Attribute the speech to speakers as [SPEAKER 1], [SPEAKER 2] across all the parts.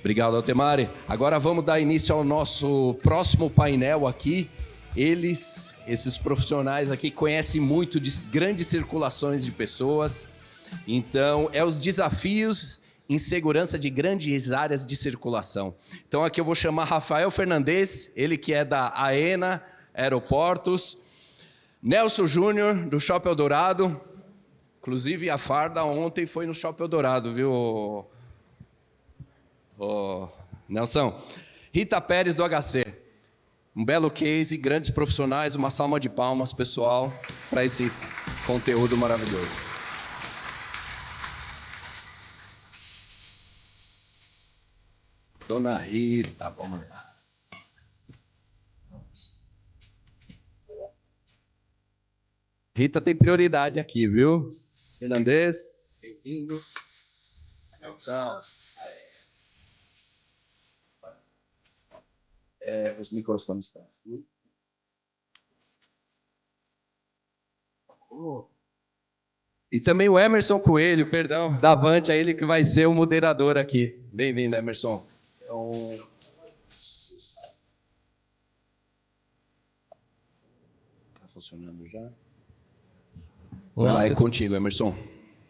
[SPEAKER 1] Obrigado, Altemari. Agora vamos dar início ao nosso próximo painel aqui. Esses profissionais aqui conhecem muito de grandes circulações de pessoas. Então, os desafios em segurança de grandes áreas de circulação. Então, aqui eu vou chamar Rafael Fernandes, ele que é da AENA Aeroportos. Nelson Júnior, do Shopping Eldorado. Inclusive, a farda ontem foi no Shopping Eldorado, viu, Nelson? Rita Pérez, do HC. Um belo case, grandes profissionais, uma salva de palmas, pessoal, para esse conteúdo maravilhoso. Dona Rita, vamos lá. Rita tem prioridade aqui, viu? Fernandes, bem-vindo. Nelson. Os microfones estão. E também o Emerson Coelho, perdão, da Avante, ele que vai ser o moderador aqui. Bem-vindo, Emerson. Está funcionando já? Vai lá, é contigo, Emerson.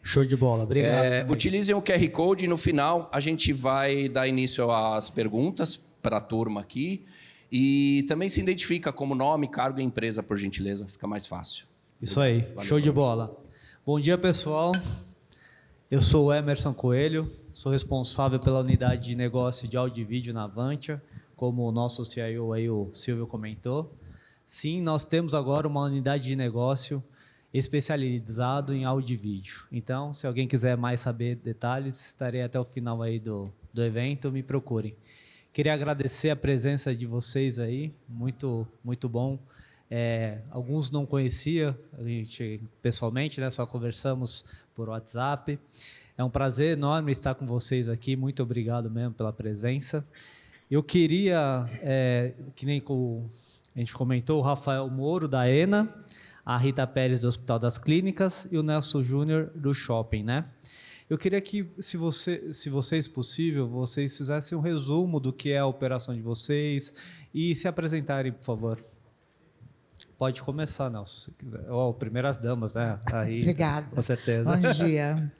[SPEAKER 2] Show de bola, obrigado.
[SPEAKER 1] Utilizem o QR Code e no final a gente vai dar início às perguntas para a turma aqui. E também se identifica como nome, cargo e empresa, por gentileza, fica mais fácil.
[SPEAKER 2] Isso aí, valeu, show de bola. Bom dia, pessoal. Eu sou o Emerson Coelho, sou responsável pela unidade de negócio de áudio e vídeo na Avantia, como o nosso CIO aí, o Silvio, comentou. Sim, nós temos agora uma unidade de negócio especializado em áudio e vídeo. Então, se alguém quiser mais saber detalhes, estarei até o final aí do evento, me procurem. Queria agradecer a presença de vocês aí, muito bom. Alguns não conhecia a gente pessoalmente, né? Só conversamos por WhatsApp. É um prazer enorme estar com vocês aqui, muito obrigado mesmo pela presença. Eu queria, que nem a gente comentou, o Rafael Moro, da AENA, a Rita Pérez, do Hospital das Clínicas, e o Nelson Júnior, do Shopping, né? Eu queria que, se vocês possível, vocês fizessem um resumo do que é a operação de vocês e se apresentarem, por favor. Pode começar, Nelson, se quiser. Primeiras damas, né? Aí,
[SPEAKER 3] obrigada.
[SPEAKER 2] Com certeza.
[SPEAKER 3] Bom dia.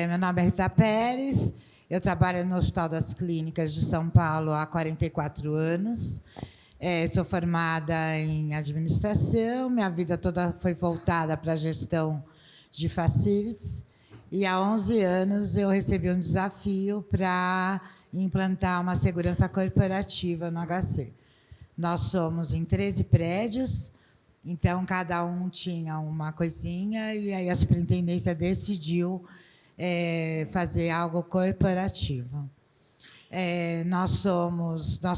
[SPEAKER 3] Meu nome é Rita Pérez, eu trabalho no Hospital das Clínicas de São Paulo há 44 anos. Sou formada em administração, minha vida toda foi voltada para a gestão de facilities, e há 11 anos eu recebi um desafio para implantar uma segurança corporativa no HC. Nós somos em 13 prédios, então cada um tinha uma coisinha, e aí a superintendência decidiu fazer algo corporativo. Nós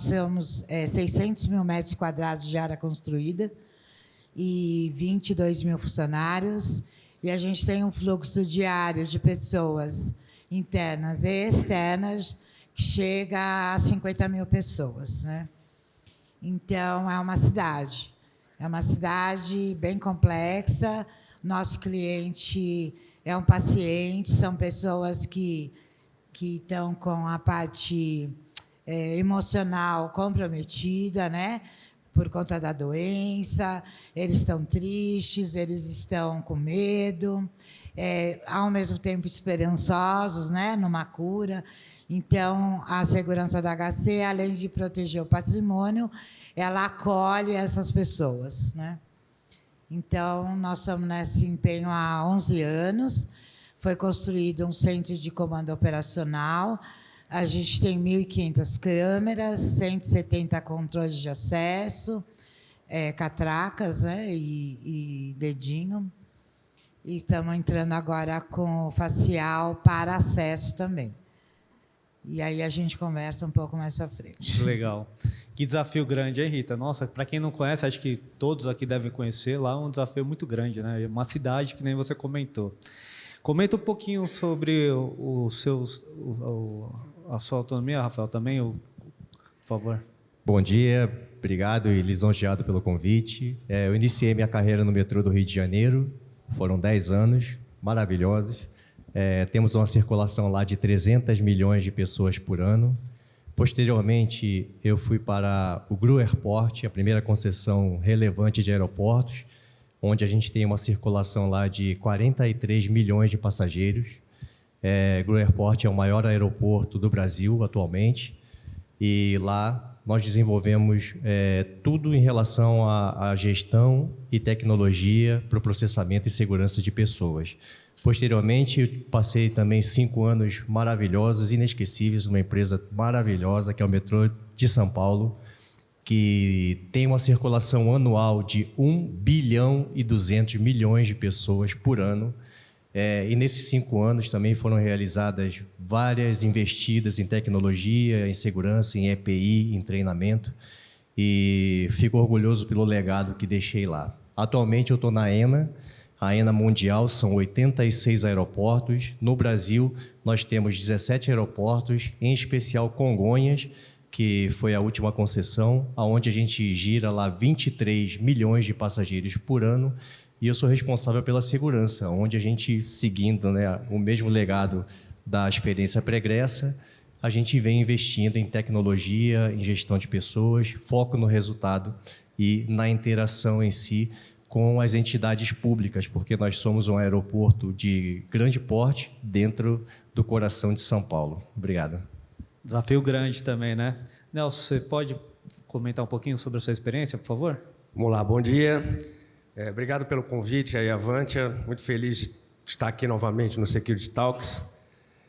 [SPEAKER 3] temos 600 mil metros quadrados de área construída e 22 mil funcionários, e a gente tem um fluxo diário de pessoas internas e externas que chega a 50 mil pessoas, né? Então, é uma cidade bem complexa. Nosso cliente é um paciente, são pessoas que estão com a parte emocional comprometida, né? Por conta da doença, eles estão tristes, eles estão com medo, ao mesmo tempo esperançosos, né? Numa cura. Então, a segurança da HC, além de proteger o patrimônio, ela acolhe essas pessoas, né? Então, nós estamos nesse empenho há 11 anos. Foi construído um centro de comando operacional. A gente tem 1.500 câmeras, 170 controles de acesso, catracas, né, e dedinho. E estamos entrando agora com o facial para acesso também. E aí a gente conversa um pouco mais para frente.
[SPEAKER 2] Legal. Que desafio grande, hein, Rita? Nossa, para quem não conhece, acho que todos aqui devem conhecer, lá é um desafio muito grande, né? Uma cidade que nem você comentou. Comenta um pouquinho sobre a sua autonomia, Rafael, também, por favor.
[SPEAKER 4] Bom dia, obrigado e lisonjeado pelo convite. Eu iniciei minha carreira no metrô do Rio de Janeiro, foram 10 anos maravilhosos. Temos uma circulação lá de 300 milhões de pessoas por ano. Posteriormente, eu fui para o GRU Airport, a primeira concessão relevante de aeroportos, onde a gente tem uma circulação lá de 43 milhões de passageiros. GRU Airport é o maior aeroporto do Brasil atualmente, e lá nós desenvolvemos tudo em relação à gestão e tecnologia para o processamento e segurança de pessoas. Posteriormente, eu passei também 5 anos maravilhosos, inesquecíveis, numa empresa maravilhosa, que é o Metrô de São Paulo, que tem uma circulação anual de 1 bilhão e 200 milhões de pessoas por ano. E nesses 5 anos também foram realizadas várias investidas em tecnologia, em segurança, em EPI, em treinamento, e fico orgulhoso pelo legado que deixei lá. Atualmente eu estou na ENA. A ENA Mundial são 86 aeroportos. No Brasil, nós temos 17 aeroportos, em especial Congonhas, que foi a última concessão, onde a gente gira lá 23 milhões de passageiros por ano, e eu sou responsável pela segurança, onde a gente, seguindo, né, o mesmo legado da experiência pregressa, a gente vem investindo em tecnologia, em gestão de pessoas, foco no resultado e na interação em si com as entidades públicas, porque nós somos um aeroporto de grande porte dentro do coração de São Paulo. Obrigado.
[SPEAKER 2] Desafio grande também, né? Nelson, você pode comentar um pouquinho sobre a sua experiência, por favor?
[SPEAKER 5] Vamos lá, bom dia. Obrigado pelo convite aí, Avantia. Muito feliz de estar aqui novamente no Security Talks.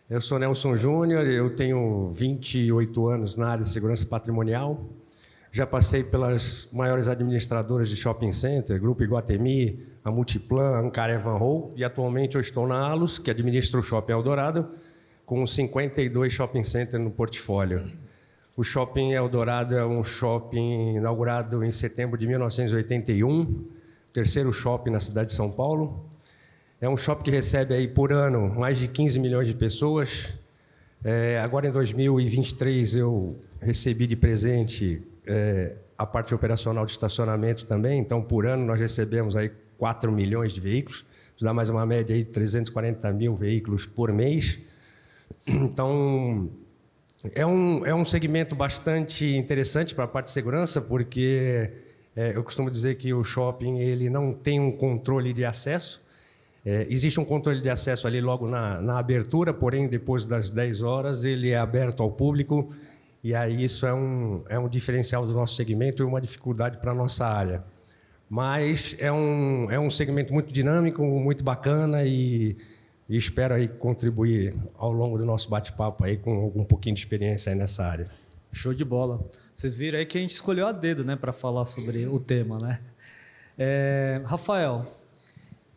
[SPEAKER 5] Eu sou Nelson Júnior, eu tenho 28 anos na área de segurança patrimonial. Já passei pelas maiores administradoras de shopping center, Grupo Iguatemi, a Multiplan, a Ankara Van Hol, e atualmente eu estou na Alus, que administra o Shopping Eldorado, com 52 shopping centers no portfólio. O Shopping Eldorado é um shopping inaugurado em setembro de 1981, terceiro shopping na cidade de São Paulo. É um shopping que recebe aí por ano mais de 15 milhões de pessoas. Agora em 2023 eu recebi de presente a parte operacional de estacionamento também, então por ano nós recebemos aí 4 milhões de veículos, isso dá mais uma média aí de 340 mil veículos por mês. Então é um segmento bastante interessante para a parte de segurança, porque eu costumo dizer que o shopping ele não tem um controle de acesso. Existe um controle de acesso ali logo na abertura, porém depois das 10 horas ele é aberto ao público. E aí isso é um diferencial do nosso segmento e uma dificuldade para a nossa área. Mas é um segmento muito dinâmico, muito bacana e espero aí contribuir ao longo do nosso bate-papo aí com algum pouquinho de experiência aí nessa área.
[SPEAKER 2] Show de bola. Vocês viram aí que a gente escolheu a dedo, né, para falar sobre o tema, né? Rafael,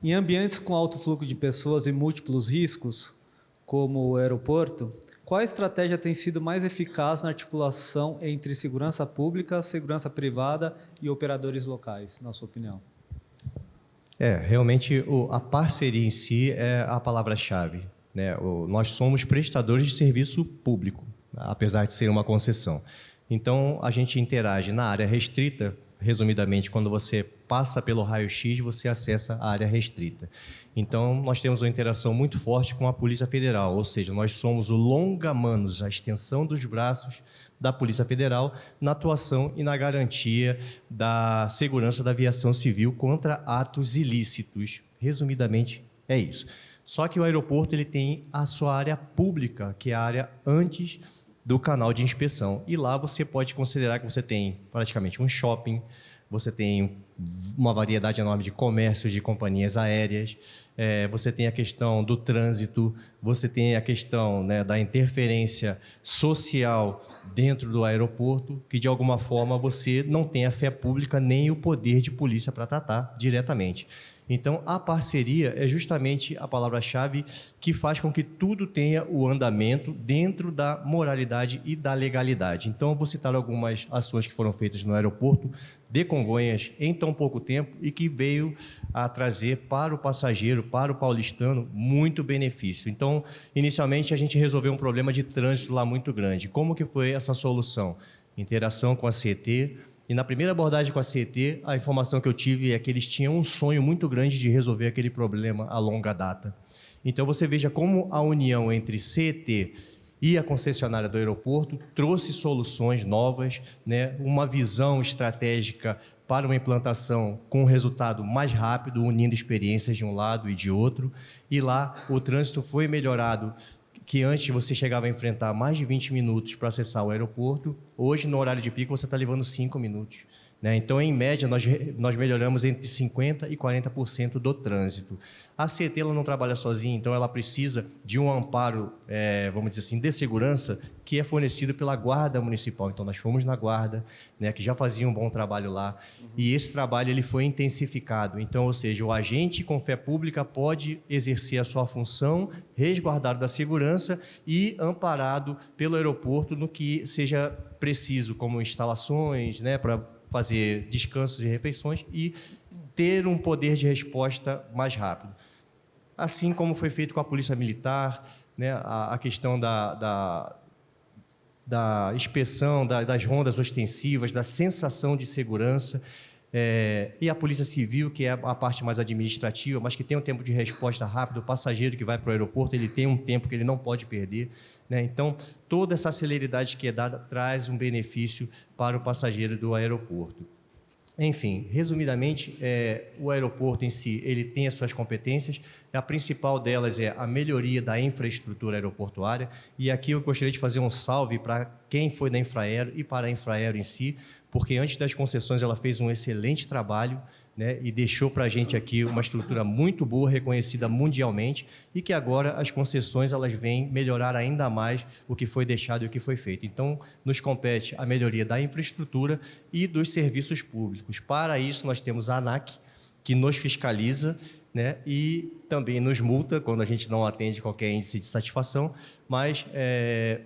[SPEAKER 2] em ambientes com alto fluxo de pessoas e múltiplos riscos, como o aeroporto, qual a estratégia tem sido mais eficaz na articulação entre segurança pública, segurança privada e operadores locais, na sua opinião?
[SPEAKER 4] Realmente a parceria em si é a palavra-chave, né? Nós somos prestadores de serviço público, apesar de ser uma concessão. Então, a gente interage na área restrita. Resumidamente, quando você passa pelo raio-x, você acessa a área restrita. Então, nós temos uma interação muito forte com a Polícia Federal, ou seja, nós somos o longa-manos, a extensão dos braços da Polícia Federal na atuação e na garantia da segurança da aviação civil contra atos ilícitos. Resumidamente, é isso. Só que o aeroporto ele tem a sua área pública, que é a área antes do canal de inspeção. E lá você pode considerar que você tem praticamente um shopping, você tem uma variedade enorme de comércios, de companhias aéreas, você tem a questão do trânsito, você tem a questão, né, da interferência social dentro do aeroporto, que de alguma forma você não tem a fé pública nem o poder de polícia para tratar diretamente. Então, a parceria é justamente a palavra-chave que faz com que tudo tenha o andamento dentro da moralidade e da legalidade. Então, eu vou citar algumas ações que foram feitas no aeroporto de Congonhas em tão pouco tempo e que veio a trazer para o passageiro, para o paulistano, muito benefício. Então, inicialmente, a gente resolveu um problema de trânsito lá muito grande. Como que foi essa solução? Interação com a CET. E na primeira abordagem com a CET, a informação que eu tive é que eles tinham um sonho muito grande de resolver aquele problema a longa data. Então, você veja como a união entre CET e a concessionária do aeroporto trouxe soluções novas, né? Uma visão estratégica para uma implantação com um resultado mais rápido, unindo experiências de um lado e de outro. E lá o trânsito foi melhorado, que antes você chegava a enfrentar mais de 20 minutos para acessar o aeroporto. Hoje, no horário de pico, você está levando 5 minutos. Né? Então, em média, nós melhoramos entre 50% e 40% do trânsito. A CET ela não trabalha sozinha, então ela precisa de um amparo, vamos dizer assim, de segurança, que é fornecido pela Guarda Municipal. Então, nós fomos na Guarda, né, que já fazia um bom trabalho lá, e esse trabalho ele foi intensificado. Então, ou seja, o agente com fé pública pode exercer a sua função, resguardado da segurança e amparado pelo aeroporto no que seja preciso, como instalações, né, para fazer descansos e refeições e ter um poder de resposta mais rápido. Assim como foi feito com a Polícia Militar, né, a questão da inspeção, das rondas ostensivas, da sensação de segurança, e a Polícia Civil, que é a parte mais administrativa, mas que tem um tempo de resposta rápido. O passageiro que vai para o aeroporto, ele tem um tempo que ele não pode perder, né? Então, toda essa celeridade que é dada traz um benefício para o passageiro do aeroporto. Enfim, resumidamente, o aeroporto em si ele tem as suas competências. A principal delas é a melhoria da infraestrutura aeroportuária. E aqui eu gostaria de fazer um salve para quem foi da Infraero e para a Infraero em si, porque antes das concessões ela fez um excelente trabalho, né, e deixou para a gente aqui uma estrutura muito boa, reconhecida mundialmente, e que agora as concessões elas vêm melhorar ainda mais o que foi deixado e o que foi feito. Então, nos compete a melhoria da infraestrutura e dos serviços públicos. Para isso, nós temos a ANAC, que nos fiscaliza, né, e também nos multa quando a gente não atende qualquer índice de satisfação, mas,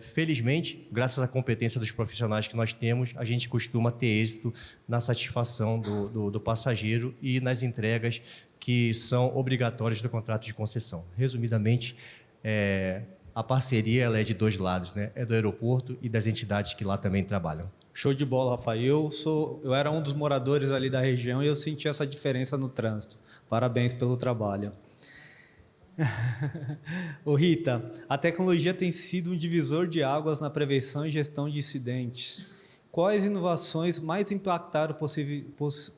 [SPEAKER 4] felizmente, graças à competência dos profissionais que nós temos, a gente costuma ter êxito na satisfação do passageiro e nas entregas que são obrigatórias do contrato de concessão. Resumidamente, a parceria ela é de dois lados, né? É do aeroporto e das entidades que lá também trabalham.
[SPEAKER 2] Show de bola, Rafael. Eu era um dos moradores ali da região e eu senti essa diferença no trânsito. Parabéns pelo trabalho. Ô Rita, a tecnologia tem sido um divisor de águas na prevenção e gestão de incidentes. Quais inovações mais impactaram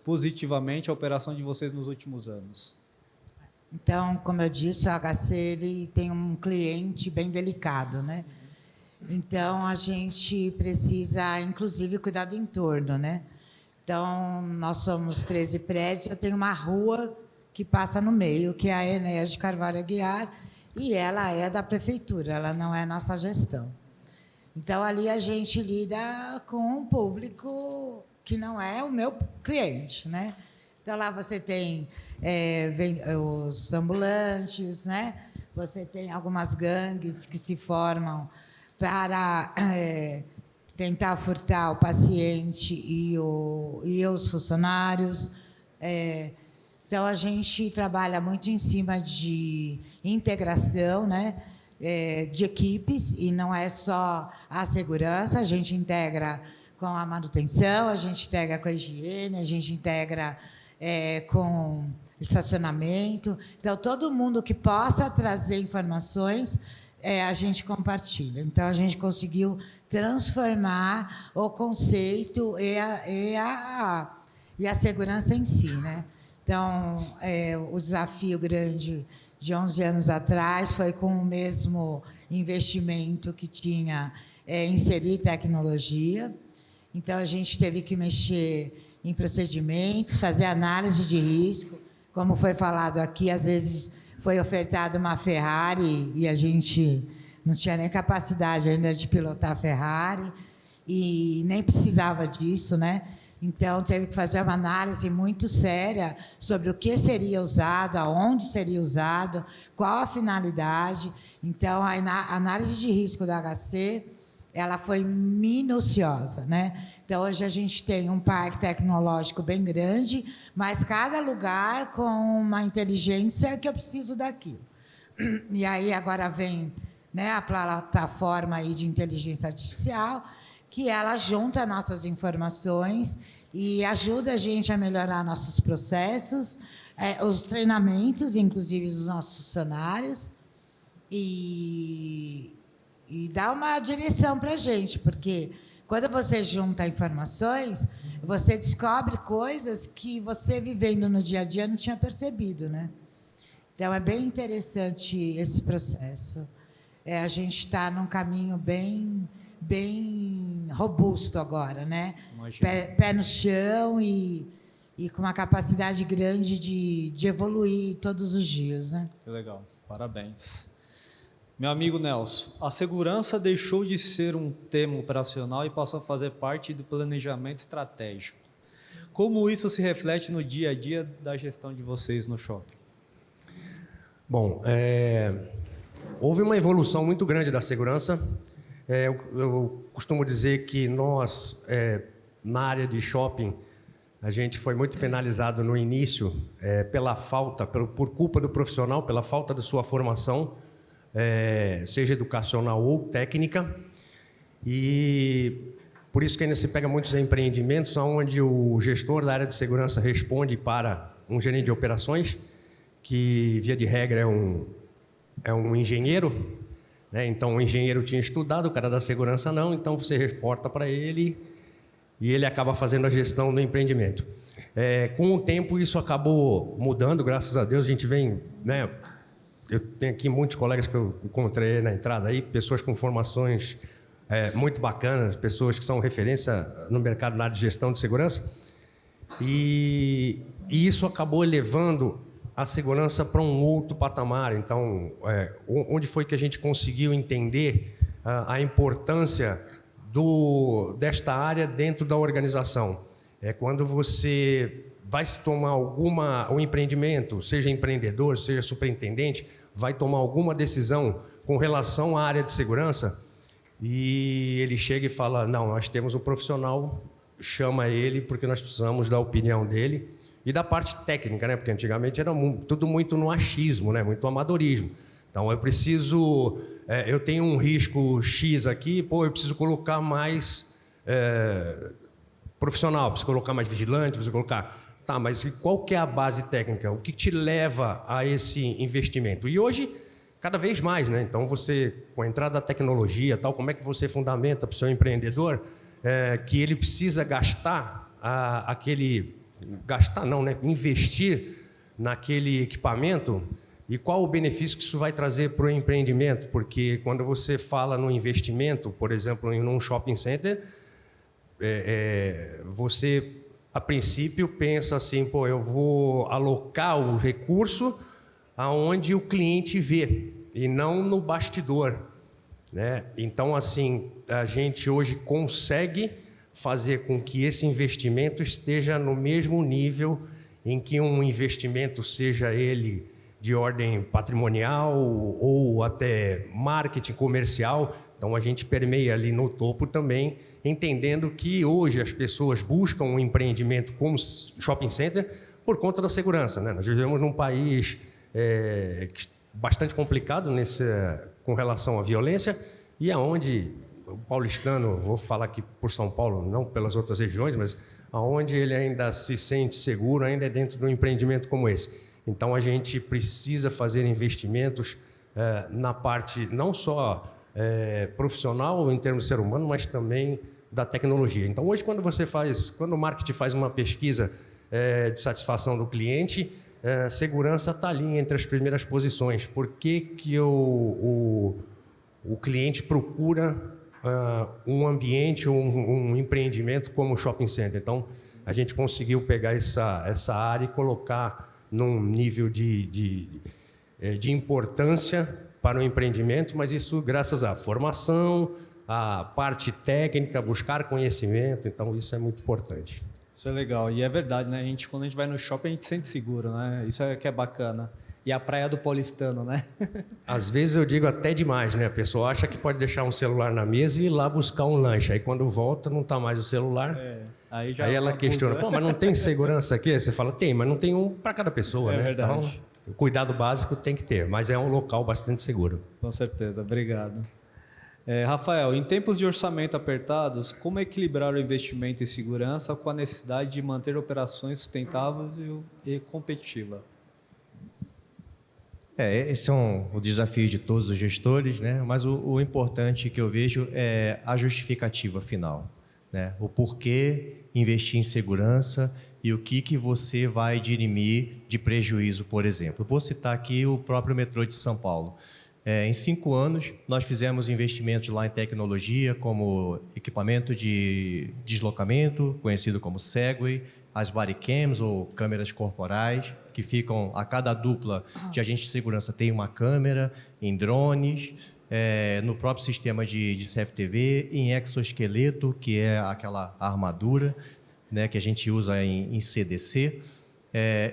[SPEAKER 2] positivamente a operação de vocês nos últimos anos?
[SPEAKER 3] Então, como eu disse, o HC ele tem um cliente bem delicado, né? Então, a gente precisa, inclusive, cuidar do entorno, né? Então, nós somos 13 prédios, eu tenho uma rua que passa no meio, que é a Enéas de Carvalho Aguiar, e ela é da prefeitura, ela não é nossa gestão. Então, ali a gente lida com um público que não é o meu cliente, né? Então, lá você tem os ambulantes, né? Você tem algumas gangues que se formam para tentar furtar o paciente e os funcionários. Então, a gente trabalha muito em cima de integração, né, de equipes, e não é só a segurança, a gente integra com a manutenção, a gente integra com a higiene, a gente integra com estacionamento. Então, todo mundo que possa trazer informações, a gente compartilha. Então, a gente conseguiu transformar o conceito e a segurança em si, né? Então, o desafio grande de 11 anos atrás foi com o mesmo investimento que tinha inserir tecnologia. Então, a gente teve que mexer em procedimentos, fazer análise de risco. Como foi falado aqui, às vezes foi ofertada uma Ferrari e a gente não tinha nem capacidade ainda de pilotar a Ferrari e nem precisava disso, né? Então, teve que fazer uma análise muito séria sobre o que seria usado, aonde seria usado, qual a finalidade. Então, a análise de risco da HC, ela foi minuciosa, né? Então, hoje a gente tem um parque tecnológico bem grande, mas cada lugar com uma inteligência que eu preciso daquilo. E aí, agora vem, né, a plataforma aí de inteligência artificial, que ela junta nossas informações e ajuda a gente a melhorar nossos processos, os treinamentos, inclusive dos nossos funcionários. e dá uma direção para a gente, porque quando você junta informações, você descobre coisas que você, vivendo no dia a dia, não tinha percebido, né? Então, é bem interessante esse processo. A gente está num caminho bem robusto agora, né? Pé no chão e com uma capacidade grande de evoluir todos os dias, né?
[SPEAKER 2] Que legal, parabéns. Meu amigo Nelson, a segurança deixou de ser um tema operacional e passou a fazer parte do planejamento estratégico. Como isso se reflete no dia a dia da gestão de vocês no shopping?
[SPEAKER 5] Bom, houve uma evolução muito grande da segurança. Eu costumo dizer que nós, na área de shopping, a gente foi muito penalizado no início por culpa do profissional, pela falta de sua formação, seja educacional ou técnica. E por isso que ainda se pega muitos empreendimentos onde o gestor da área de segurança responde para um gerente de operações, que, via de regra, é um engenheiro, né? Então, o engenheiro tinha estudado, o cara da segurança não, então você reporta para ele e ele acaba fazendo a gestão do empreendimento. Com o tempo, isso acabou mudando, graças a Deus. A gente vem, né? Eu tenho aqui muitos colegas que eu encontrei na entrada aí, pessoas com formações muito bacanas, pessoas que são referência no mercado na área de gestão de segurança, e isso acabou elevando a segurança para um outro patamar. Então, onde foi que a gente conseguiu entender a importância desta área dentro da organização? Quando você vai se tomar um empreendimento, seja empreendedor, seja superintendente, vai tomar alguma decisão com relação à área de segurança, e ele chega e fala, não, nós temos um profissional, chama ele porque nós precisamos da opinião dele e da parte técnica, né? Porque antigamente era tudo muito no achismo, né? Muito amadorismo. Então, eu tenho um risco X aqui, eu preciso colocar mais profissional, preciso colocar mais vigilante, preciso colocar... Tá, mas qual que é a base técnica? O que te leva a esse investimento? E hoje, cada vez mais, né? Então, com a entrada da tecnologia, como é que você fundamenta para o seu empreendedor que ele precisa investir naquele equipamento, e qual o benefício que isso vai trazer para o empreendimento? Porque quando você fala no investimento, por exemplo, em um shopping center, você, a princípio, pensa assim, eu vou alocar o recurso aonde o cliente vê e não no bastidor, né? Então, assim, a gente hoje consegue fazer com que esse investimento esteja no mesmo nível em que um investimento, seja ele de ordem patrimonial ou até marketing comercial. Então, a gente permeia ali no topo também, entendendo que hoje as pessoas buscam um empreendimento como shopping center por conta da segurança, né? Nós vivemos num país bastante complicado com relação à violência, e aonde o paulistano, vou falar aqui por São Paulo, não pelas outras regiões, mas aonde ele ainda se sente seguro, ainda é dentro de um empreendimento como esse. Então, a gente precisa fazer investimentos na parte não só profissional, em termos de ser humano, mas também da tecnologia. Então, hoje, quando o marketing faz uma pesquisa de satisfação do cliente, segurança está ali entre as primeiras posições. Por que o cliente procura um ambiente, um empreendimento como o shopping center? Então, a gente conseguiu pegar essa área e colocar num nível de importância para o empreendimento, mas isso graças à formação, à parte técnica, buscar conhecimento. Então, isso é muito importante.
[SPEAKER 2] Isso é legal. E é verdade, né? Quando a gente vai no shopping, a gente se sente seguro, né? Isso é que é bacana. E a praia do paulistano, né?
[SPEAKER 5] Às vezes eu digo até demais, né? A pessoa acha que pode deixar um celular na mesa e ir lá buscar um lanche. Aí quando volta, não está mais o celular. Aí ela questiona, mas não tem segurança aqui? Você fala, tem, mas não tem um para cada pessoa, né?
[SPEAKER 2] Verdade.
[SPEAKER 5] Então, o cuidado básico tem que ter, mas é um local bastante seguro.
[SPEAKER 2] Com certeza, obrigado. Rafael, em tempos de orçamento apertados, como equilibrar o investimento em segurança com a necessidade de manter operações sustentáveis e competitivas?
[SPEAKER 4] Esse é o desafio de todos os gestores, né? Mas o importante que eu vejo é a justificativa final, né? O porquê investir em segurança e o que você vai dirimir de prejuízo, por exemplo. Vou citar aqui o próprio metrô de São Paulo. Em 5 anos, nós fizemos investimentos lá em tecnologia, como equipamento de deslocamento, conhecido como Segway, as bodycams ou câmeras corporais, que ficam a cada dupla de agente de segurança tem uma câmera, em drones, no próprio sistema de CFTV, em exoesqueleto, que é aquela armadura, né, que a gente usa em CDC.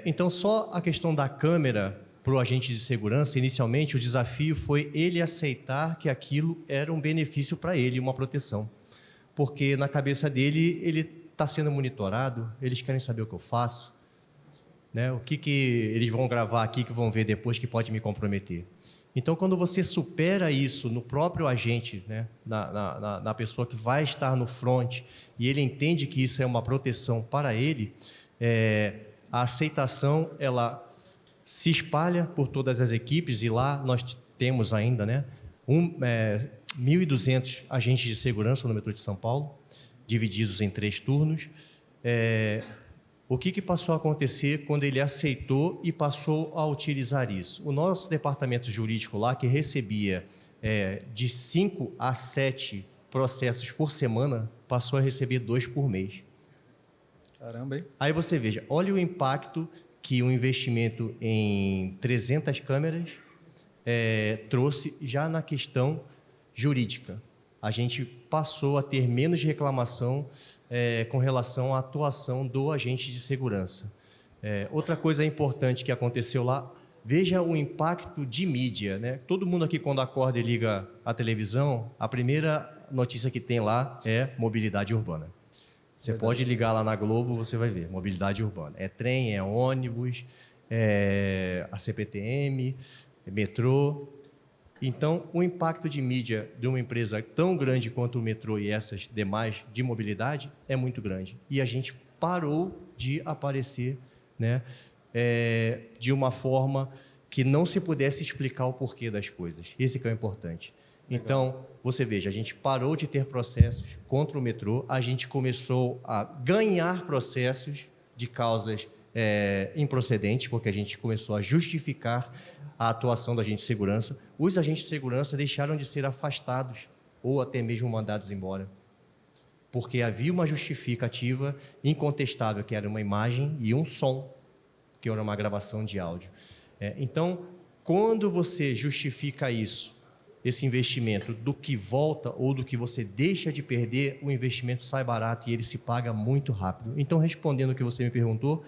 [SPEAKER 4] Então, só a questão da câmera para o agente de segurança, inicialmente o desafio foi ele aceitar que aquilo era um benefício para ele, uma proteção. Porque na cabeça dele, ele está sendo monitorado, eles querem saber o que eu faço, né? O que eles vão gravar aqui que vão ver depois que pode me comprometer. Então, quando você supera isso no próprio agente, né, na pessoa que vai estar no front, e ele entende que isso é uma proteção para ele, a aceitação ela se espalha por todas as equipes, e lá nós temos ainda, né, 1.200 agentes de segurança no metrô de São Paulo, divididos em 3 turnos. O que passou a acontecer quando ele aceitou e passou a utilizar isso? O nosso departamento jurídico lá, que recebia de 5 a 7 processos por semana, passou a receber 2 por mês.
[SPEAKER 2] Caramba, hein?
[SPEAKER 4] Aí você veja, olha o impacto que o investimento em 300 câmeras trouxe já na questão jurídica. A gente passou a ter menos reclamação com relação à atuação do agente de segurança. Outra coisa importante que aconteceu lá, veja o impacto de mídia, né? Todo mundo aqui, quando acorda e liga a televisão, a primeira notícia que tem lá é mobilidade urbana. Você pode ligar lá na Globo, você vai ver, mobilidade urbana. É trem, é ônibus, é a CPTM, é metrô. Então, o impacto de mídia de uma empresa tão grande quanto o metrô e essas demais de mobilidade é muito grande. E a gente parou de aparecer, né, de uma forma que não se pudesse explicar o porquê das coisas. Esse que é o importante. Então, você veja, a gente parou de ter processos contra o metrô, a gente começou a ganhar processos de causas improcedentes, porque a gente começou a justificar a atuação da agente de segurança. Os agentes de segurança deixaram de ser afastados ou até mesmo mandados embora, porque havia uma justificativa incontestável, que era uma imagem e um som, que era uma gravação de áudio. Então, quando você justifica isso, esse investimento, do que volta ou do que você deixa de perder, o investimento sai barato e ele se paga muito rápido. Então, respondendo o que você me perguntou,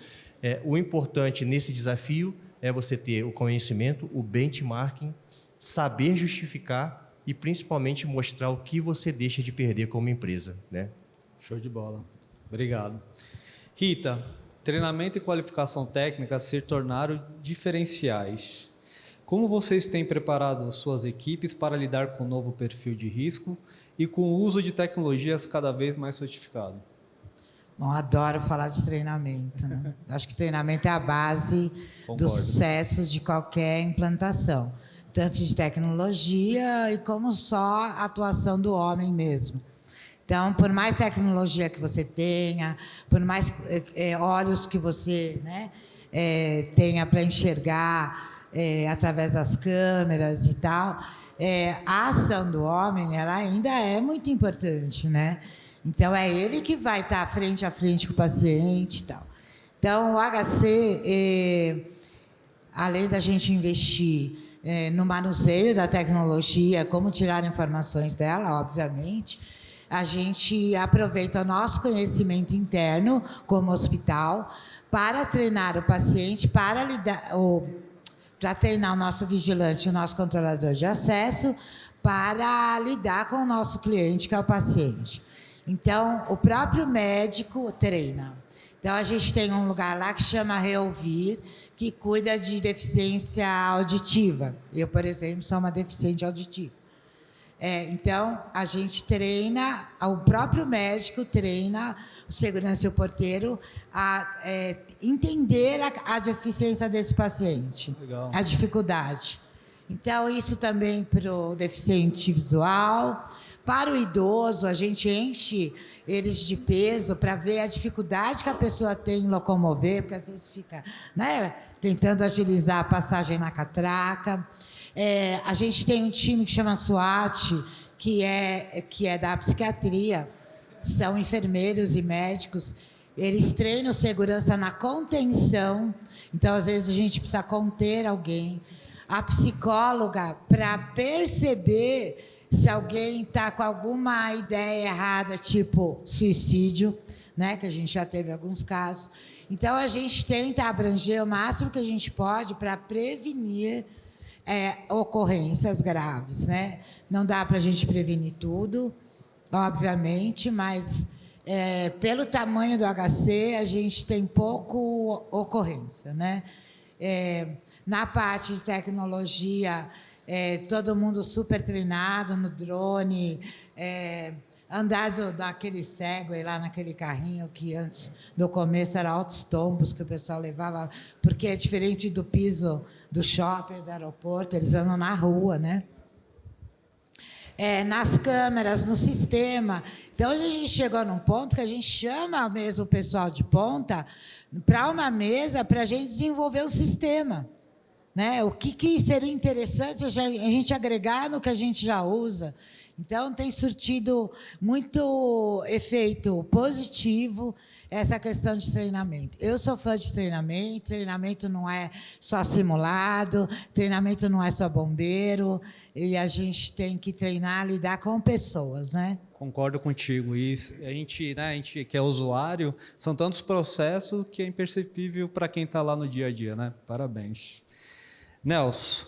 [SPEAKER 4] o importante nesse desafio é você ter o conhecimento, o benchmarking, saber justificar e, principalmente, mostrar o que você deixa de perder como empresa, né?
[SPEAKER 2] Show de bola. Obrigado. Rita, treinamento e qualificação técnica se tornaram diferenciais. Como vocês têm preparado suas equipes para lidar com o novo perfil de risco e com o uso de tecnologias cada vez mais sofisticadas?
[SPEAKER 3] Bom, adoro falar de treinamento, né? Acho que treinamento é a base do sucesso de qualquer implantação, tanto de tecnologia e como só a atuação do homem mesmo. Então, por mais tecnologia que você tenha, por mais olhos que você, né, tenha para enxergar através das câmeras e tal, a ação do homem ela ainda é muito importante, né? Então, é ele que vai estar frente a frente com o paciente e tal. Então, o HC, além da gente investir no manuseio da tecnologia, como tirar informações dela, obviamente, a gente aproveita o nosso conhecimento interno, como hospital, para treinar o paciente, para treinar o nosso vigilante, o nosso controlador de acesso, para lidar com o nosso cliente, que é o paciente. Então, o próprio médico treina. Então, a gente tem um lugar lá que chama Reouvir, que cuida de deficiência auditiva. Eu, por exemplo, sou uma deficiente auditiva. Então, a gente treina, o próprio médico treina o segurança e o porteiro a entender a deficiência desse paciente,
[SPEAKER 2] Legal.
[SPEAKER 3] a dificuldade. Então, isso também para o deficiente visual. Para o idoso, a gente enche eles de peso para ver a dificuldade que a pessoa tem em locomover, porque às vezes fica, né, tentando agilizar a passagem na catraca. A gente tem um time que chama SWAT, que é da psiquiatria, são enfermeiros e médicos. Eles treinam segurança na contenção, então às vezes a gente precisa conter alguém. A psicóloga, para perceber se alguém está com alguma ideia errada, tipo suicídio, né, que a gente já teve alguns casos. Então, a gente tenta abranger o máximo que a gente pode para prevenir ocorrências graves, né? Não dá para a gente prevenir tudo, obviamente, mas pelo tamanho do HC, a gente tem pouco ocorrência, né? Na parte de tecnologia, todo mundo super treinado no drone, andar daquele Segway lá naquele carrinho que antes, no começo, era altos tombos que o pessoal levava, porque é diferente do piso do shopping, do aeroporto, eles andam na rua, né? Nas câmeras, no sistema. Então, hoje a gente chegou num ponto que a gente chama mesmo o pessoal de ponta para uma mesa para a gente desenvolver o sistema. Né? O que seria interessante a gente agregar no que a gente já usa. Então, tem surtido muito efeito positivo essa questão de treinamento. Eu sou fã de treinamento, treinamento não é só simulado, treinamento não é só bombeiro, e a gente tem que treinar, lidar com pessoas, né?
[SPEAKER 2] Concordo contigo. E a gente que é usuário, são tantos processos que é imperceptível para quem está lá no dia a dia, né? Parabéns. Nelson,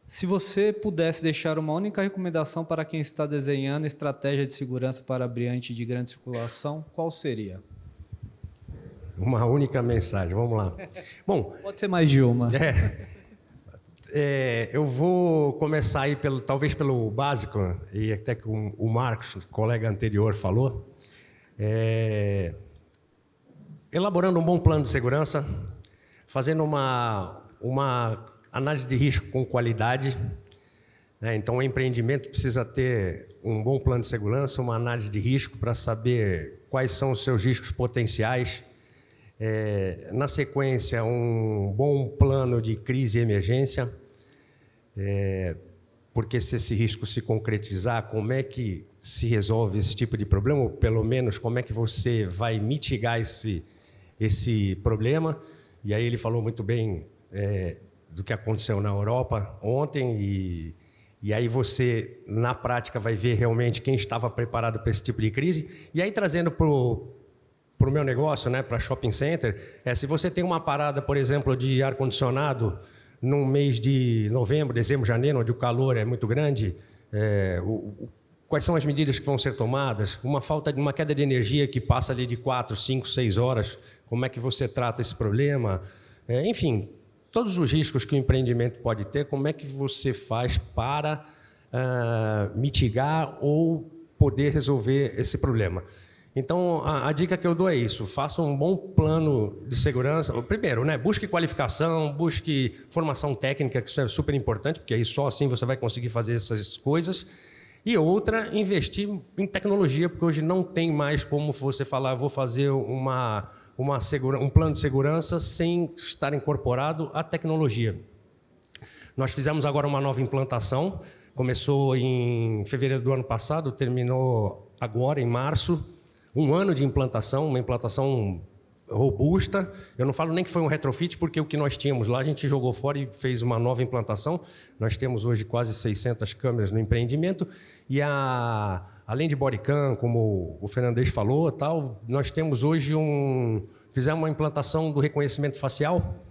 [SPEAKER 2] se você pudesse deixar uma única recomendação para quem está desenhando estratégia de segurança para brilhante de grande circulação, qual seria?
[SPEAKER 5] Uma única mensagem, vamos lá. Bom,
[SPEAKER 2] pode ser mais de uma.
[SPEAKER 5] Eu vou começar aí talvez pelo básico, e até que o Marcos, o colega anterior, falou. Elaborando um bom plano de segurança, fazendo uma análise de risco com qualidade, né? Então, o empreendimento precisa ter um bom plano de segurança, uma análise de risco para saber quais são os seus riscos potenciais. Na sequência, um bom plano de crise e emergência, porque se esse risco se concretizar, como é que se resolve esse tipo de problema, ou pelo menos como é que você vai mitigar esse problema. E aí ele falou muito bem do que aconteceu na Europa ontem, e aí você, na prática, vai ver realmente quem estava preparado para esse tipo de crise. E aí, trazendo para o meu negócio, né, para shopping center, se você tem uma parada, por exemplo, de ar-condicionado no mês de novembro, dezembro, janeiro, onde o calor é muito grande, quais são as medidas que vão ser tomadas? Uma queda de energia que passa ali de 4, 5, 6 horas, como é que você trata esse problema? Enfim, todos os riscos que o empreendimento pode ter, como é que você faz para mitigar ou poder resolver esse problema? Então, a dica que eu dou é isso: faça um bom plano de segurança. Primeiro, né, busque qualificação, busque formação técnica, que isso é super importante, porque aí só assim você vai conseguir fazer essas coisas. E outra, investir em tecnologia, porque hoje não tem mais como você falar, vou fazer um plano de segurança sem estar incorporado à tecnologia. Nós fizemos agora uma nova implantação, começou em fevereiro do ano passado, terminou agora em março. Um ano de implantação, uma implantação robusta. Eu não falo nem que foi um retrofit, porque o que nós tínhamos lá a gente jogou fora e fez uma nova implantação. Nós temos hoje quase 600 câmeras no empreendimento. E além de bodycam, como o Fernandes falou, nós temos hoje fizemos uma implantação do reconhecimento facial.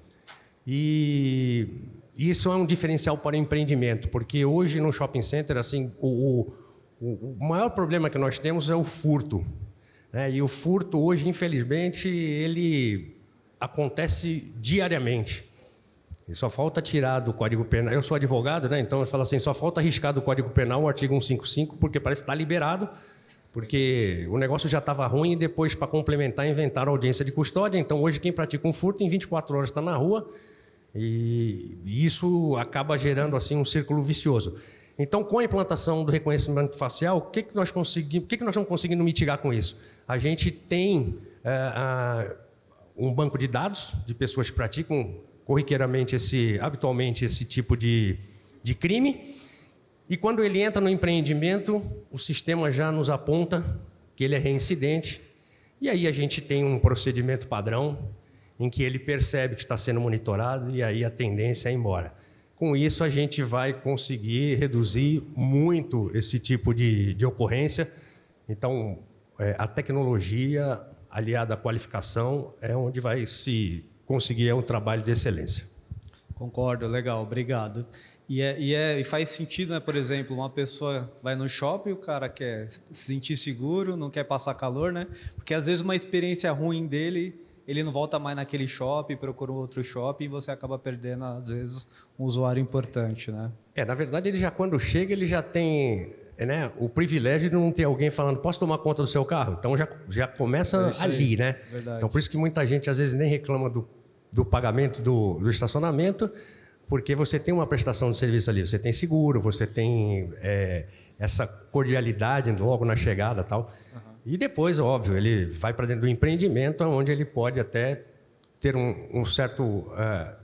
[SPEAKER 5] E isso é um diferencial para o empreendimento, porque hoje no shopping center, assim, o maior problema que nós temos é o furto. E o furto hoje, infelizmente, ele acontece diariamente. E só falta tirar do Código Penal. Eu sou advogado, né? Então eu falo assim, só falta arriscar do Código Penal o artigo 155, porque parece que está liberado, porque o negócio já estava ruim e depois, para complementar, inventaram audiência de custódia. Então hoje quem pratica um furto em 24 horas está na rua e isso acaba gerando assim um círculo vicioso. Então, com a implantação do reconhecimento facial, o que nós estamos conseguindo mitigar com isso? A gente tem um banco de dados de pessoas que praticam corriqueiramente, habitualmente, esse tipo de crime. E quando ele entra no empreendimento, o sistema já nos aponta que ele é reincidente. E aí a gente tem um procedimento padrão em que ele percebe que está sendo monitorado e aí a tendência é ir embora. Com isso, a gente vai conseguir reduzir muito esse tipo de ocorrência. Então, a tecnologia aliada à qualificação é onde vai se conseguir um trabalho de excelência.
[SPEAKER 2] Concordo, legal, obrigado. E faz sentido, né? Por exemplo, uma pessoa vai no shopping, o cara quer se sentir seguro, não quer passar calor, né? Porque às vezes uma experiência ruim dele, ele não volta mais naquele shopping, procura um outro shopping e você acaba perdendo, às vezes, um usuário importante, né?
[SPEAKER 5] Na verdade, ele já quando chega, ele já tem, né, o privilégio de não ter alguém falando, posso tomar conta do seu carro? Então já começa ali, né?
[SPEAKER 2] Verdade.
[SPEAKER 5] Então por isso que muita gente às vezes nem reclama do pagamento do estacionamento, porque você tem uma prestação de serviço ali, você tem seguro, você tem essa cordialidade logo na chegada e tal. Uhum. E depois, óbvio, ele vai para dentro do empreendimento, onde ele pode até ter um certo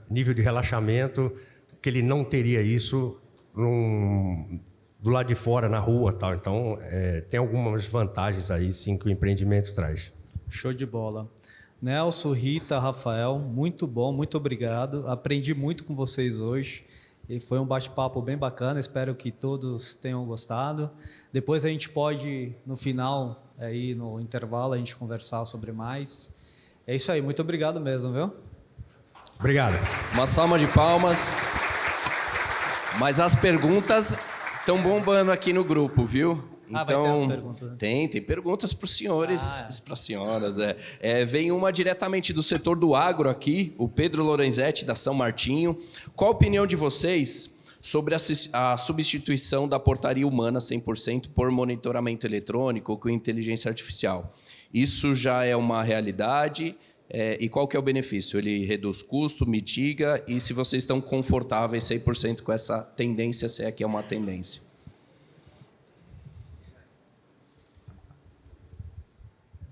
[SPEAKER 5] nível de relaxamento, que ele não teria isso do lado de fora, na rua e tal. Então, tem algumas vantagens aí, sim, que o empreendimento traz.
[SPEAKER 2] Show de bola. Nelson, Rita, Rafael, muito bom, muito obrigado. Aprendi muito com vocês hoje. E foi um bate-papo bem bacana, espero que todos tenham gostado. Depois a gente pode, no final, aí no intervalo, a gente conversar sobre mais. É isso aí, muito obrigado mesmo, viu?
[SPEAKER 5] Obrigado.
[SPEAKER 1] Uma salva de palmas. Mas as perguntas estão bombando aqui no grupo, viu?
[SPEAKER 2] Vai ter as perguntas, né?
[SPEAKER 1] Tem perguntas para os senhores, para as senhoras. Vem uma diretamente do setor do agro aqui, o Pedro Lorenzetti, da São Martinho. Qual a opinião de vocês sobre a substituição da portaria humana 100% por monitoramento eletrônico com inteligência artificial? Isso já é uma realidade? E qual que é o benefício? Ele reduz custo, mitiga? E se vocês estão confortáveis 100% com essa tendência, se é que é uma tendência?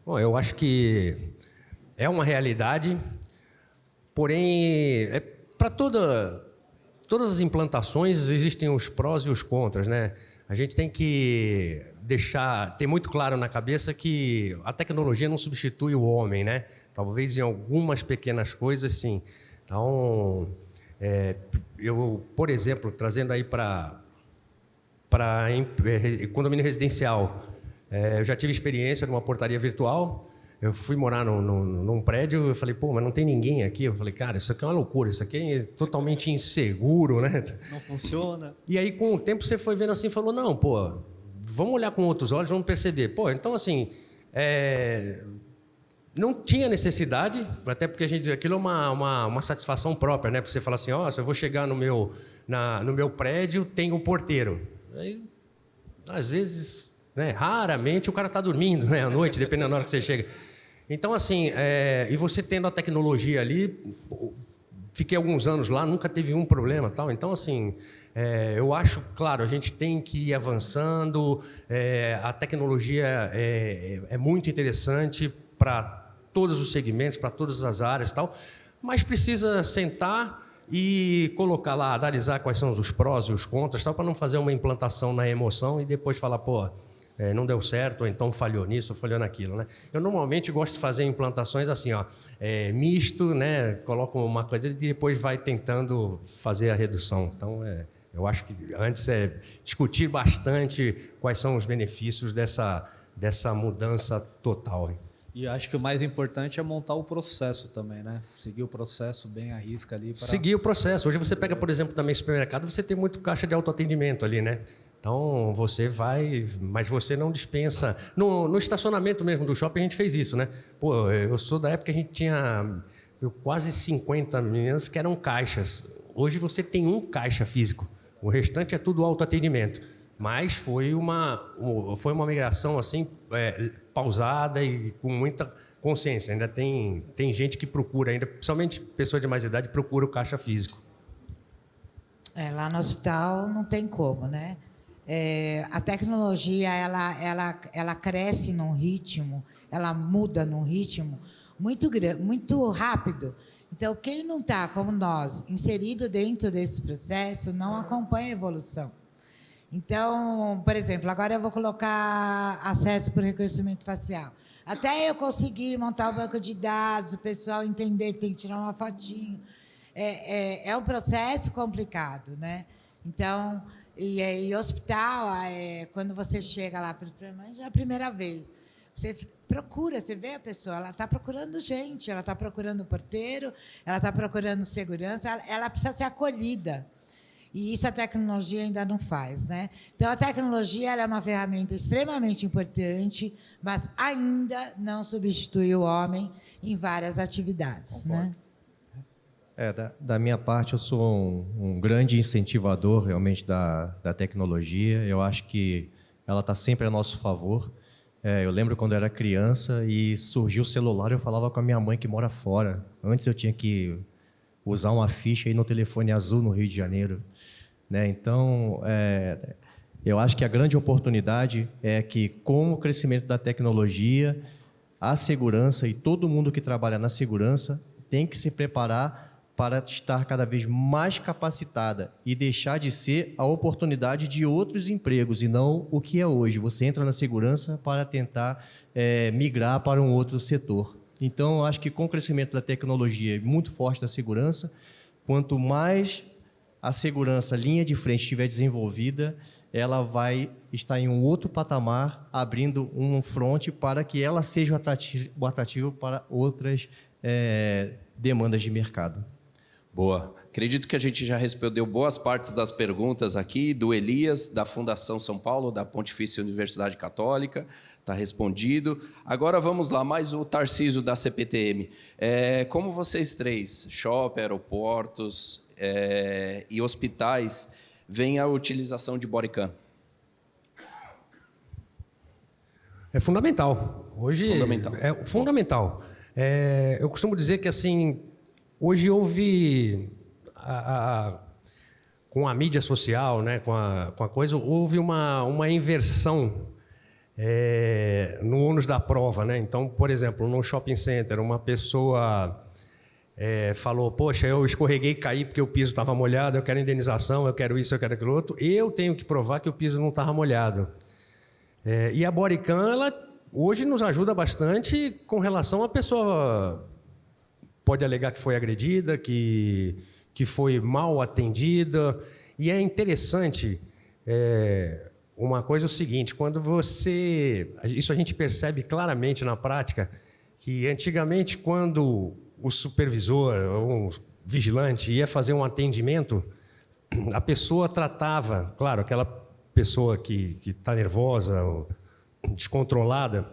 [SPEAKER 5] Bom, eu acho que é uma realidade, porém, para todas as implantações existem os prós e os contras, né? A gente tem que ter muito claro na cabeça que a tecnologia não substitui o homem, né? Talvez em algumas pequenas coisas, sim. Então, eu, por exemplo, trazendo aí para condomínio residencial, eu já tive experiência numa portaria virtual. Eu fui morar num prédio, eu falei, pô, mas não tem ninguém aqui. Eu falei, cara, isso aqui é uma loucura, isso aqui é totalmente inseguro, né?
[SPEAKER 2] Não funciona.
[SPEAKER 5] E aí, com o tempo, você foi vendo assim e falou, não, pô, vamos olhar com outros olhos, vamos perceber. Pô, então, assim, não tinha necessidade, até porque aquilo é uma satisfação própria, né? Porque você fala assim, se eu vou chegar no meu prédio, tem um porteiro. Aí, às vezes... raramente o cara está dormindo, né, à noite, dependendo da hora que você chega. Então, assim, e você tendo a tecnologia ali, fiquei alguns anos lá, nunca teve um problema. Tal. Então, assim, eu acho, claro, a gente tem que ir avançando, a tecnologia é muito interessante para todos os segmentos, para todas as áreas e tal, mas precisa sentar e colocar lá, analisar quais são os prós e os contras, para não fazer uma implantação na emoção e depois falar, pô, não deu certo, ou então falhou nisso, falhou naquilo, né? Eu normalmente gosto de fazer implantações assim, misto, né? Coloco uma coisa e depois vai tentando fazer a redução. Então, eu acho que antes discutir bastante quais são os benefícios dessa mudança total. Hein?
[SPEAKER 2] E acho que o mais importante é montar o processo também, né? Seguir o processo bem à risca ali.
[SPEAKER 5] Seguir o processo. Hoje você pega, por exemplo, também supermercado, você tem muito caixa de autoatendimento ali, né? Então, você vai, mas você não dispensa. No estacionamento mesmo do shopping, a gente fez isso, né? Pô, eu sou da época que a gente tinha quase 50 meninas que eram caixas. Hoje você tem um caixa físico, o restante é tudo autoatendimento. Mas foi uma migração assim, pausada e com muita consciência. Ainda tem gente que procura, ainda, principalmente pessoas de mais idade, procura o caixa físico.
[SPEAKER 3] Lá no hospital não tem como, né? A tecnologia ela cresce num ritmo, ela muda num ritmo muito rápido. Então, quem não está, como nós, inserido dentro desse processo, não acompanha a evolução. Então, por exemplo, agora eu vou colocar acesso por reconhecimento facial. Até eu conseguir montar o banco de dados, o pessoal entender que tem que tirar uma fotinho. É um processo complicado, né? Então, e hospital, quando você chega lá, já é a primeira vez, você procura, você vê a pessoa, ela está procurando gente, ela está procurando porteiro, ela está procurando segurança, ela precisa ser acolhida. E isso a tecnologia ainda não faz, né? Então, a tecnologia ela é uma ferramenta extremamente importante, mas ainda não substitui o homem em várias atividades, né?
[SPEAKER 4] Da minha parte, eu sou um grande incentivador, realmente, da tecnologia. Eu acho que ela está sempre a nosso favor. Eu lembro quando eu era criança e surgiu o celular, eu falava com a minha mãe que mora fora. Antes eu tinha que usar uma ficha aí no telefone azul no Rio de Janeiro, né? Então, eu acho que a grande oportunidade é que, com o crescimento da tecnologia, a segurança e todo mundo que trabalha na segurança tem que se preparar para estar cada vez mais capacitada e deixar de ser a oportunidade de outros empregos e não o que é hoje. Você entra na segurança para tentar migrar para um outro setor. Então, eu acho que com o crescimento da tecnologia muito forte da segurança, quanto mais a segurança, linha de frente, estiver desenvolvida, ela vai estar em um outro patamar, abrindo um fronte para que ela seja o atrativo para outras demandas de mercado.
[SPEAKER 1] Boa. Acredito que a gente já respondeu boas partes das perguntas aqui, do Elias, da Fundação São Paulo, da Pontifícia Universidade Católica, está respondido. Agora vamos lá, mais o Tarcísio da CPTM. Como vocês três, shopping, aeroportos e hospitais, veem a utilização de bodycam?
[SPEAKER 5] É fundamental. Hoje
[SPEAKER 1] fundamental.
[SPEAKER 5] É fundamental. Eu costumo dizer que assim, hoje houve com a mídia social, né, com a coisa, houve uma inversão no ônus da prova, né? Então, por exemplo, no shopping center, uma pessoa falou: poxa, eu escorreguei e caí porque o piso estava molhado, eu quero indenização, eu quero isso, eu quero aquilo outro. Eu tenho que provar que o piso não estava molhado. E a bodycam, ela hoje nos ajuda bastante com relação à pessoa. Pode alegar que foi agredida, que foi mal atendida. E é interessante, uma coisa é o seguinte, quando você... Isso a gente percebe claramente na prática, que antigamente, quando o supervisor ou um vigilante ia fazer um atendimento, a pessoa tratava, claro, aquela pessoa que está nervosa, ou descontrolada,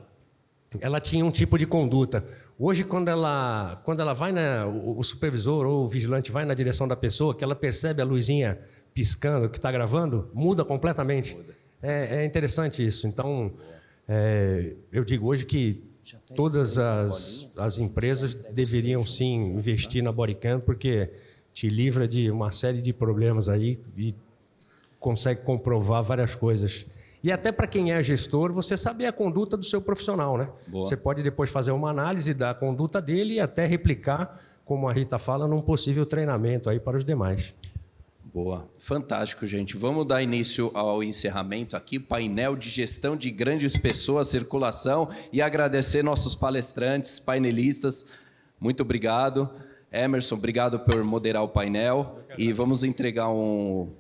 [SPEAKER 5] ela tinha um tipo de conduta. Hoje, quando ela vai, o supervisor ou o vigilante vai na direção da pessoa, que ela percebe a luzinha piscando, que está gravando, muda completamente. É interessante isso. Então, eu digo hoje que todas as empresas deveriam, sim, investir na bodycam, porque te livra de uma série de problemas aí e consegue comprovar várias coisas. E até para quem é gestor, você saber a conduta do seu profissional, né? Boa. Você pode depois fazer uma análise da conduta dele e até replicar, como a Rita fala, num possível treinamento aí para os demais.
[SPEAKER 1] Boa. Fantástico, gente. Vamos dar início ao encerramento aqui, painel de gestão de grandes pessoas, circulação, e agradecer nossos palestrantes, painelistas. Muito obrigado. Emerson, obrigado por moderar o painel. E vamos entregar um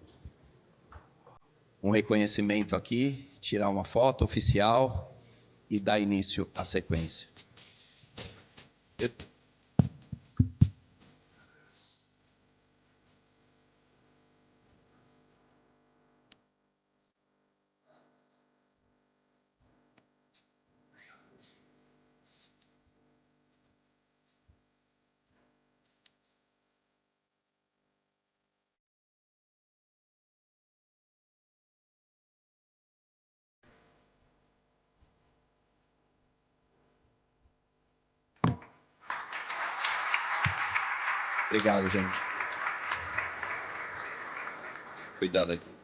[SPEAKER 1] reconhecimento aqui, tirar uma foto oficial e dar início à sequência. Obrigado, gente. Cuidado aqui.